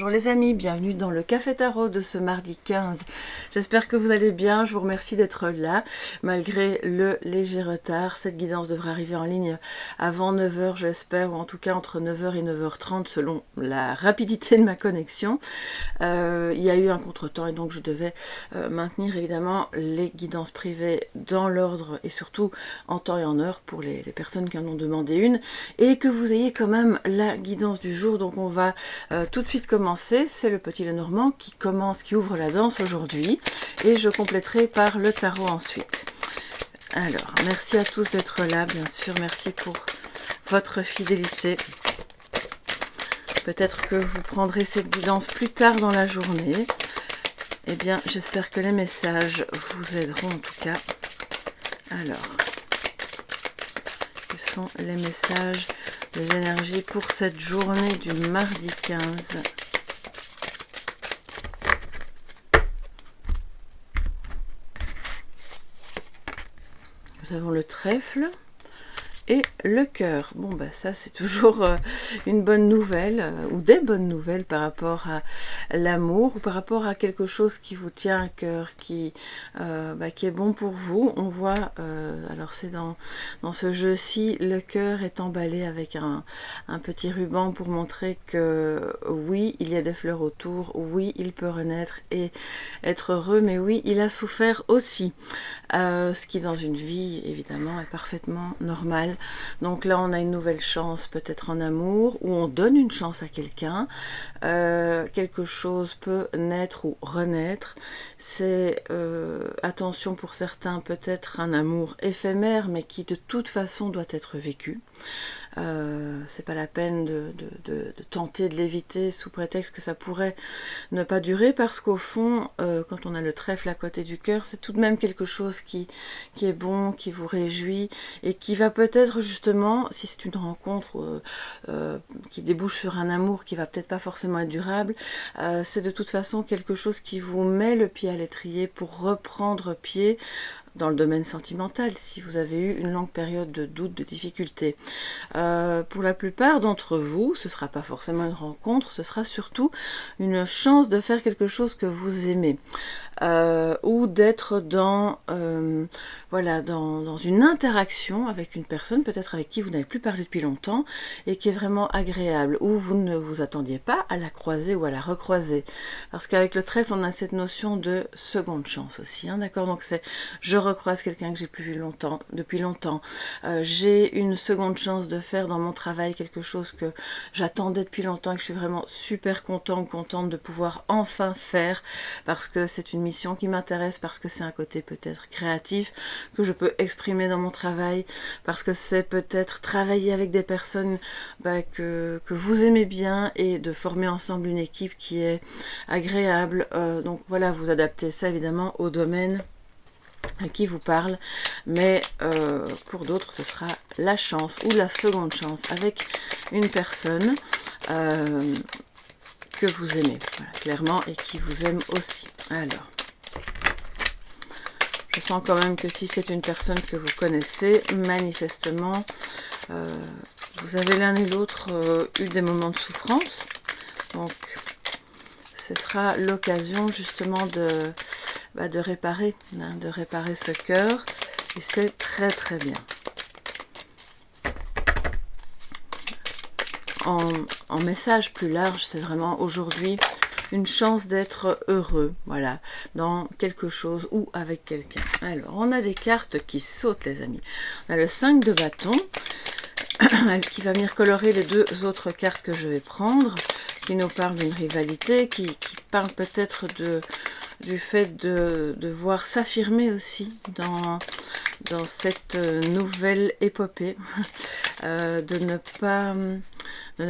Bonjour les amis, bienvenue dans le Café Tarot de ce mardi 15. J'espère que vous allez bien, je vous remercie d'être là malgré le léger retard. Cette guidance devrait arriver en ligne avant 9 h j'espère, ou en tout cas entre 9 h et 9 h 30 selon la rapidité de ma connexion. Il y a eu un contretemps et donc je devais maintenir évidemment les guidances privées dans l'ordre et surtout en temps et en heure pour les personnes qui en ont demandé une, et que vous ayez quand même la guidance du jour. Donc on va tout de suite commencer. C'est le Petit Lenormand qui ouvre la danse aujourd'hui, et je compléterai par le tarot ensuite. Alors, merci à tous d'être là, bien sûr, merci pour votre fidélité. Peut-être que vous prendrez cette guidance plus tard dans la journée. Eh bien, j'espère que les messages vous aideront en tout cas. Alors, quels sont les messages, les énergies pour cette journée du mardi 15 ? Nous avons le trèfle et le cœur. Bon, bah ça c'est toujours une bonne nouvelle, ou des bonnes nouvelles par rapport à l'amour, ou par rapport à quelque chose qui vous tient à cœur, qui est bon pour vous. On voit, alors c'est dans ce jeu-ci, le cœur est emballé avec un petit ruban pour montrer que oui, il y a des fleurs autour, oui, il peut renaître et être heureux, mais oui, il a souffert aussi. Ce qui dans une vie, évidemment, est parfaitement normal. Donc là, on a une nouvelle chance, peut-être en amour, ou on donne une chance à quelqu'un. Quelque chose peut naître ou renaître. C'est, attention pour certains, peut-être un amour éphémère, mais qui de toute façon doit être vécu. C'est pas la peine de tenter de l'éviter sous prétexte que ça pourrait ne pas durer, parce qu'au fond, quand on a le trèfle à côté du cœur, c'est tout de même quelque chose qui est bon, qui vous réjouit, et qui va peut-être justement, si c'est une rencontre qui débouche sur un amour qui va peut-être pas forcément être durable, c'est de toute façon quelque chose qui vous met le pied à l'étrier pour reprendre pied dans le domaine sentimental, si vous avez eu une longue période de doute, de difficulté. Pour la plupart d'entre vous, ce ne sera pas forcément une rencontre, ce sera surtout une chance de faire quelque chose que vous aimez. Ou d'être dans une interaction avec une personne, peut-être avec qui vous n'avez plus parlé depuis longtemps, et qui est vraiment agréable, où vous ne vous attendiez pas à la croiser ou à la recroiser. Parce qu'avec le trèfle, on a cette notion de seconde chance aussi, hein, d'accord ? Donc c'est, je recroise quelqu'un que j'ai plus vu depuis longtemps, j'ai une seconde chance de faire dans mon travail quelque chose que j'attendais depuis longtemps et que je suis vraiment super contente de pouvoir enfin faire, parce que c'est une mission qui m'intéresse, parce que c'est un côté peut-être créatif que je peux exprimer dans mon travail, parce que c'est peut-être travailler avec des personnes que vous aimez bien, et de former ensemble une équipe qui est agréable. Donc voilà, vous adaptez ça évidemment au domaine qui vous parle, mais pour d'autres ce sera la chance ou la seconde chance avec une personne que vous aimez, voilà, clairement, et qui vous aime aussi. Alors, je sens quand même que si c'est une personne que vous connaissez, manifestement, vous avez l'un et l'autre eu des moments de souffrance. Donc, ce sera l'occasion justement de réparer, de réparer ce cœur. Et c'est très très bien. En message plus large, c'est vraiment aujourd'hui une chance d'être heureux, voilà, dans quelque chose ou avec quelqu'un. Alors, on a des cartes qui sautent, les amis. On a le 5 de bâton, qui va venir colorer les deux autres cartes que je vais prendre, qui nous parle d'une rivalité, qui parle peut-être du fait de devoir s'affirmer aussi dans cette nouvelle épopée, de ne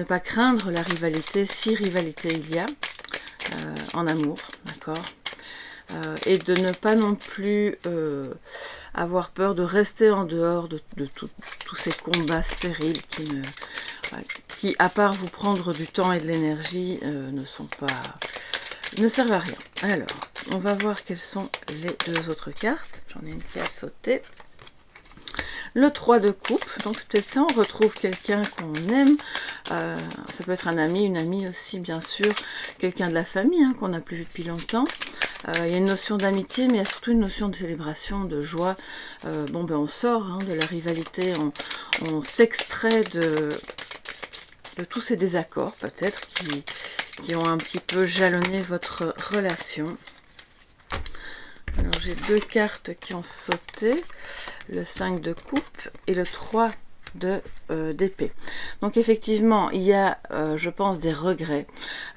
pas craindre la rivalité, si rivalité il y a, en amour, d'accord, et de ne pas non plus avoir peur de rester en dehors de tous ces combats stériles qui, à part vous prendre du temps et de l'énergie, ne servent à rien. Alors, on va voir quelles sont les deux autres cartes. J'en ai une qui a sauté. Le 3 de coupe, donc c'est peut-être ça, on retrouve quelqu'un qu'on aime, ça peut être un ami, une amie aussi bien sûr, quelqu'un de la famille qu'on n'a plus vu depuis longtemps. Il y a une notion d'amitié, mais il y a surtout une notion de célébration, de joie. Bon, ben on sort de la rivalité, on s'extrait de tous ces désaccords peut-être qui ont un petit peu jalonné votre relation. Alors j'ai 2 cartes qui ont sauté, le 5 de coupe et le 3 d'épée. Donc effectivement, il y a, je pense, des regrets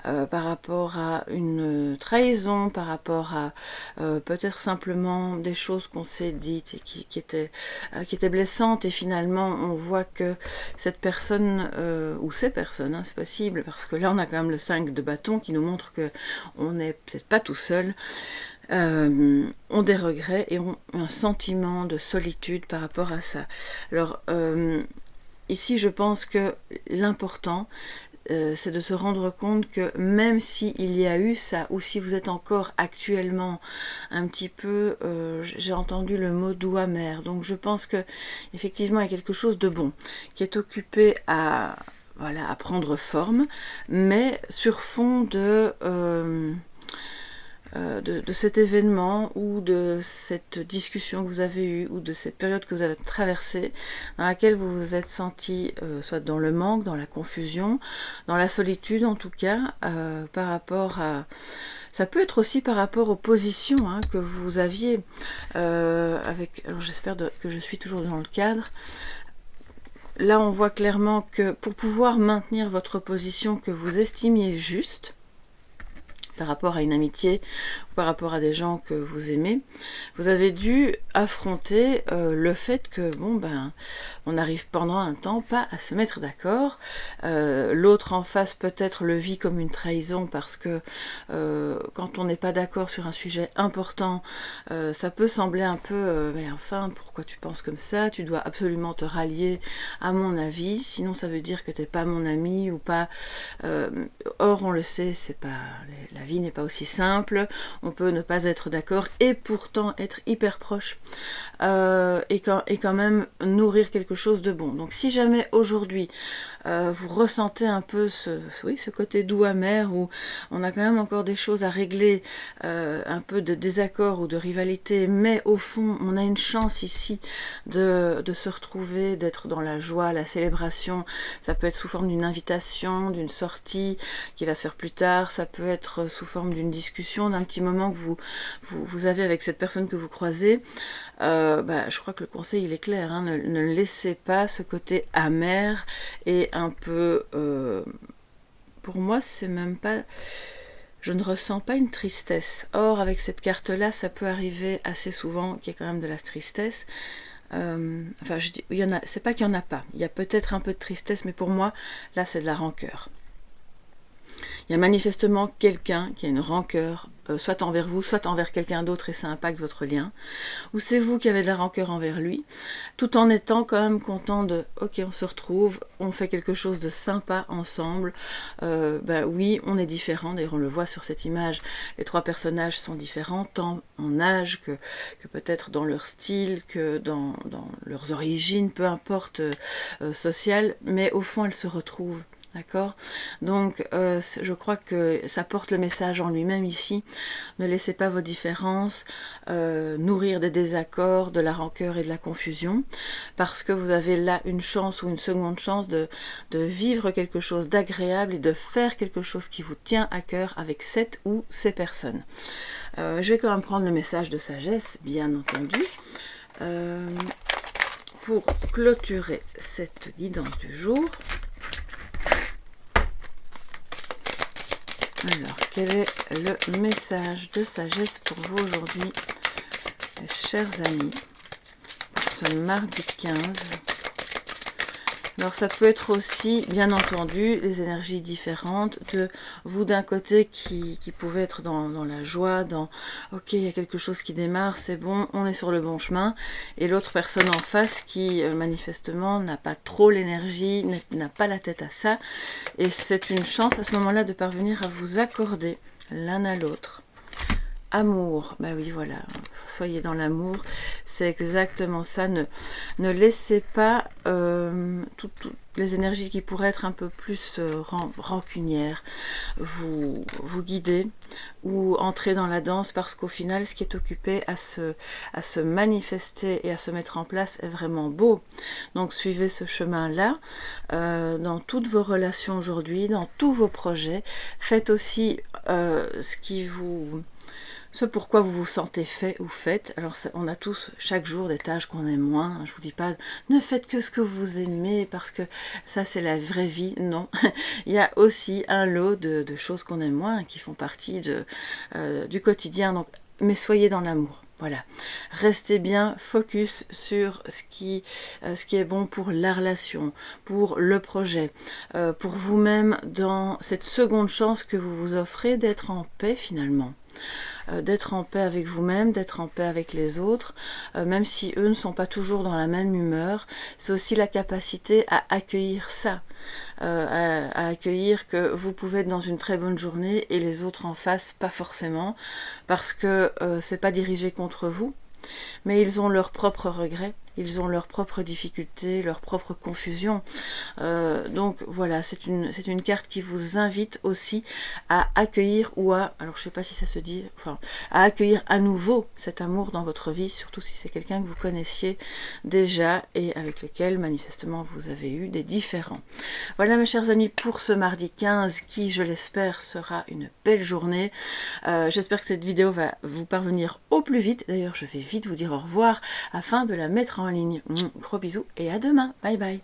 par rapport à une trahison, par rapport à peut-être simplement des choses qu'on s'est dites et qui étaient blessantes, et finalement on voit que cette personne, ou ces personnes, c'est possible, parce que là on a quand même le 5 de bâton qui nous montre que on n'est peut-être pas tout seul, ont des regrets et ont un sentiment de solitude par rapport à ça. Alors ici je pense que l'important c'est de se rendre compte que même s'il y a eu ça, ou si vous êtes encore actuellement un petit peu, j'ai entendu le mot doux amer, donc je pense que effectivement il y a quelque chose de bon qui est occupé à, voilà, à prendre forme, mais sur fond de cet événement ou de cette discussion que vous avez eue ou de cette période que vous avez traversée dans laquelle vous vous êtes senti soit dans le manque, dans la confusion, dans la solitude en tout cas, par rapport à... Ça peut être aussi par rapport aux positions que vous aviez avec... Alors j'espère que je suis toujours dans le cadre. Là on voit clairement que pour pouvoir maintenir votre position que vous estimiez juste, par rapport à une amitié, par rapport à des gens que vous aimez, vous avez dû affronter le fait que, bon ben, on n'arrive pendant un temps pas à se mettre d'accord. L'autre en face peut-être le vit comme une trahison parce que quand on n'est pas d'accord sur un sujet important, ça peut sembler un peu, mais enfin, pourquoi tu penses comme ça? Tu dois absolument te rallier à mon avis, sinon ça veut dire que tu n'es pas mon ami ou pas. Or, on le sait, c'est pas, la vie n'est pas aussi simple. On peut ne pas être d'accord et pourtant être hyper proche et quand même nourrir quelque chose de bon. Donc si jamais aujourd'hui vous ressentez un peu ce côté doux amer où on a quand même encore des choses à régler, un peu de désaccord ou de rivalité, mais au fond on a une chance ici de se retrouver, d'être dans la joie, la célébration. Ça peut être sous forme d'une invitation, d'une sortie qui va se faire plus tard, ça peut être sous forme d'une discussion, d'un petit moment que vous avez avec cette personne que vous croisez. Je crois que le conseil il est clair, ne laissez pas ce côté amer et un peu, pour moi c'est même pas, je ne ressens pas une tristesse. Or avec cette carte là ça peut arriver assez souvent qu'il y ait quand même de la tristesse. Enfin je dis, il y en a, c'est pas qu'il y en a pas, il y a peut-être un peu de tristesse, mais pour moi là c'est de la rancœur. Il y a manifestement quelqu'un qui a une rancœur, soit envers vous, soit envers quelqu'un d'autre, et ça impacte votre lien. Ou c'est vous qui avez de la rancœur envers lui, tout en étant quand même content de « ok, on se retrouve, on fait quelque chose de sympa ensemble ». Oui, on est différents, d'ailleurs on le voit sur cette image, les 3 personnages sont différents, tant en âge que peut-être dans leur style, que dans leurs origines, peu importe, sociales, mais au fond elles se retrouvent. D'accord? Donc, je crois que ça porte le message en lui-même ici. Ne laissez pas vos différences nourrir des désaccords, de la rancœur et de la confusion, parce que vous avez là une chance ou une seconde chance de vivre quelque chose d'agréable et de faire quelque chose qui vous tient à cœur avec cette ou ces personnes. Je vais quand même prendre le message de sagesse, bien entendu. Pour clôturer cette guidance du jour. Alors, quel est le message de sagesse pour vous aujourd'hui, mes chers amis, pour ce mardi 15? Alors, ça peut être aussi, bien entendu, les énergies différentes de vous d'un côté qui pouvez être dans la joie, dans « ok, il y a quelque chose qui démarre, c'est bon, on est sur le bon chemin », et l'autre personne en face qui, manifestement, n'a pas trop l'énergie, n'a pas la tête à ça, et c'est une chance à ce moment-là de parvenir à vous accorder l'un à l'autre. Amour, bah oui, voilà, soyez dans l'amour, c'est exactement ça. Ne laissez pas toutes les énergies qui pourraient être un peu plus rancunières vous guider ou entrer dans la danse, parce qu'au final, ce qui est occupé à se manifester et à se mettre en place est vraiment beau. Donc suivez ce chemin-là dans toutes vos relations aujourd'hui, dans tous vos projets. Faites aussi ce pourquoi vous vous sentez fait ou faites. Alors on a tous chaque jour des tâches qu'on aime moins. Je vous dis pas ne faites que ce que vous aimez parce que ça c'est la vraie vie. Non, il y a aussi un lot de choses qu'on aime moins qui font partie du quotidien. Donc, mais soyez dans l'amour. Voilà, restez bien focus sur ce qui est bon pour la relation, pour le projet, pour vous-même, dans cette seconde chance que vous vous offrez d'être en paix finalement. D'être en paix avec vous-même, d'être en paix avec les autres, même si eux ne sont pas toujours dans la même humeur. C'est aussi la capacité à accueillir ça, à accueillir que vous pouvez être dans une très bonne journée et les autres en face pas forcément, parce que c'est pas dirigé contre vous, mais ils ont leurs propres regrets, ils ont leurs propres difficultés, leurs propres confusions. Donc voilà, c'est une carte qui vous invite aussi à accueillir alors je sais pas si ça se dit, à accueillir à nouveau cet amour dans votre vie, surtout si c'est quelqu'un que vous connaissiez déjà et avec lequel manifestement vous avez eu des différends. Voilà mes chers amis pour ce mardi 15 qui, je l'espère, sera une belle journée. J'espère que cette vidéo va vous parvenir au plus vite. D'ailleurs, je vais vite vous dire au revoir afin de la mettre en ligne. Gros bisous et à demain. Bye bye.